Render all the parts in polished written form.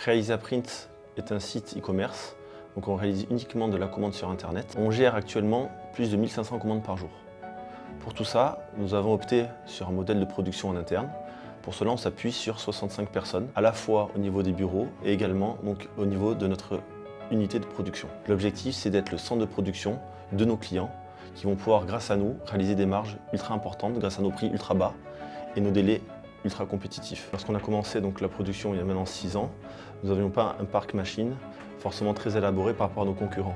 Realizaprint est un site e-commerce, donc on réalise uniquement de la commande sur internet. On gère actuellement plus de 1500 commandes par jour. Pour tout ça, nous avons opté sur un modèle de production en interne. Pour cela, on s'appuie sur 65 personnes, à la fois au niveau des bureaux et également donc, au niveau de notre unité de production. L'objectif, c'est d'être le centre de production de nos clients qui vont pouvoir, grâce à nous, réaliser des marges ultra importantes grâce à nos prix ultra bas et nos délais ultra compétitifs. Lorsqu'on a commencé donc, la production il y a maintenant 6 ans, nous n'avions pas un parc machine forcément très élaboré par rapport à nos concurrents.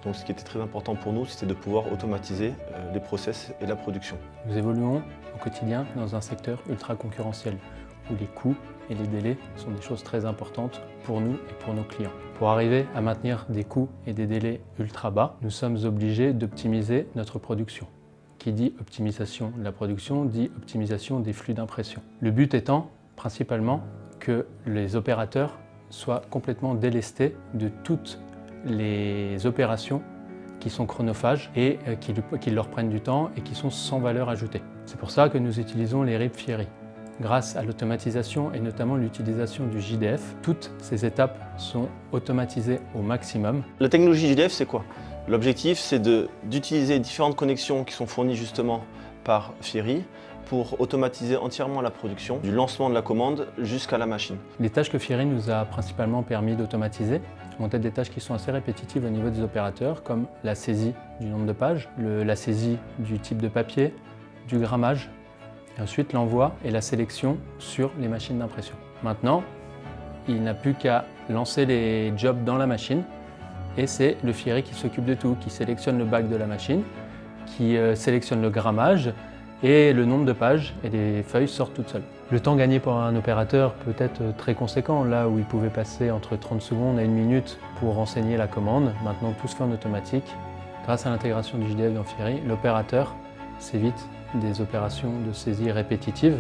Donc ce qui était très important pour nous, c'était de pouvoir automatiser les process et la production. Nous évoluons au quotidien dans un secteur ultra concurrentiel, où les coûts et les délais sont des choses très importantes pour nous et pour nos clients. Pour arriver à maintenir des coûts et des délais ultra bas, nous sommes obligés d'optimiser notre production. Qui dit optimisation de la production, dit optimisation des flux d'impression. Le but étant principalement que les opérateurs soient complètement délestés de toutes les opérations qui sont chronophages et qui leur prennent du temps et qui sont sans valeur ajoutée. C'est pour ça que nous utilisons les RIP Fieri. Grâce à l'automatisation et notamment l'utilisation du JDF, toutes ces étapes sont automatisées au maximum. La technologie JDF, c'est quoi? L'objectif, c'est d'utiliser différentes connexions qui sont fournies justement par Fieri pour automatiser entièrement la production, du lancement de la commande jusqu'à la machine. Les tâches que Fieri nous a principalement permis d'automatiser vont être des tâches qui sont assez répétitives au niveau des opérateurs, comme la saisie du nombre de pages, la saisie du type de papier, du grammage, et ensuite l'envoi et la sélection sur les machines d'impression. Maintenant, il n'a plus qu'à lancer les jobs dans la machine, et c'est le Fieri qui s'occupe de tout, qui sélectionne le bac de la machine, qui sélectionne le grammage et le nombre de pages, et les feuilles sortent toutes seules. Le temps gagné pour un opérateur peut être très conséquent, là où il pouvait passer entre 30 secondes à 1 minute pour renseigner la commande. Maintenant, tout se fait en automatique. Grâce à l'intégration du JDF dans Fieri, l'opérateur s'évite des opérations de saisie répétitives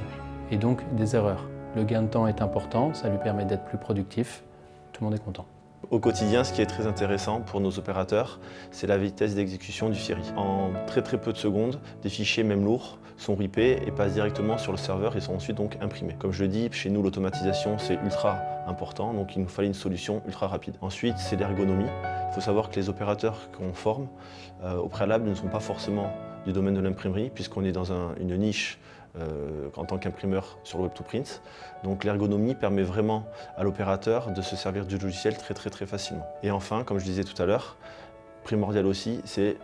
et donc des erreurs. Le gain de temps est important, ça lui permet d'être plus productif. Tout le monde est content. Au quotidien, ce qui est très intéressant pour nos opérateurs, c'est la vitesse d'exécution du Fieri. En très peu de secondes, des fichiers même lourds sont ripés et passent directement sur le serveur et sont ensuite donc imprimés. Comme je le dis, chez nous l'automatisation c'est ultra important, donc il nous fallait une solution ultra rapide. Ensuite, c'est l'ergonomie. Il faut savoir que les opérateurs qu'on forme au préalable ne sont pas forcément du domaine de l'imprimerie, puisqu'on est dans une niche en tant qu'imprimeur sur le Web2Print. Donc l'ergonomie permet vraiment à l'opérateur de se servir du logiciel très facilement. Et enfin, comme je disais tout à l'heure, primordial aussi, c'est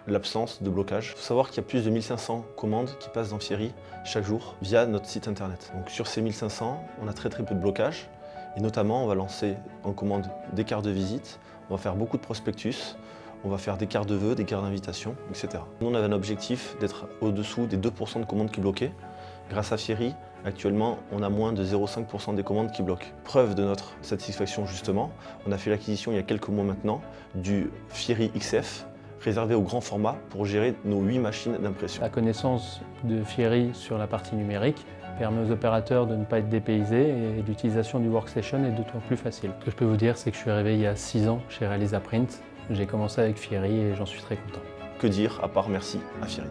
l'absence de blocage. Il faut savoir qu'il y a plus de 1500 commandes qui passent dans Fieri chaque jour via notre site internet. Donc sur ces 1500, on a très peu de blocage. Et notamment, on va lancer en commande des cartes de visite, on va faire beaucoup de prospectus, on va faire des cartes de vœux, des cartes d'invitation, etc. Nous, on avait un objectif d'être au-dessous des 2% de commandes qui bloquaient. Grâce à Fieri, actuellement, on a moins de 0,5% des commandes qui bloquent. Preuve de notre satisfaction, justement, on a fait l'acquisition il y a quelques mois maintenant du Fieri XF, réservé au grand format pour gérer nos 8 machines d'impression. La connaissance de Fieri sur la partie numérique permet aux opérateurs de ne pas être dépaysés et l'utilisation du workstation est d'autant plus facile. Ce que je peux vous dire, c'est que je suis arrivé il y a 6 ans chez Realizaprint. J'ai commencé avec Fieri et j'en suis très content. Que dire à part merci à Fieri.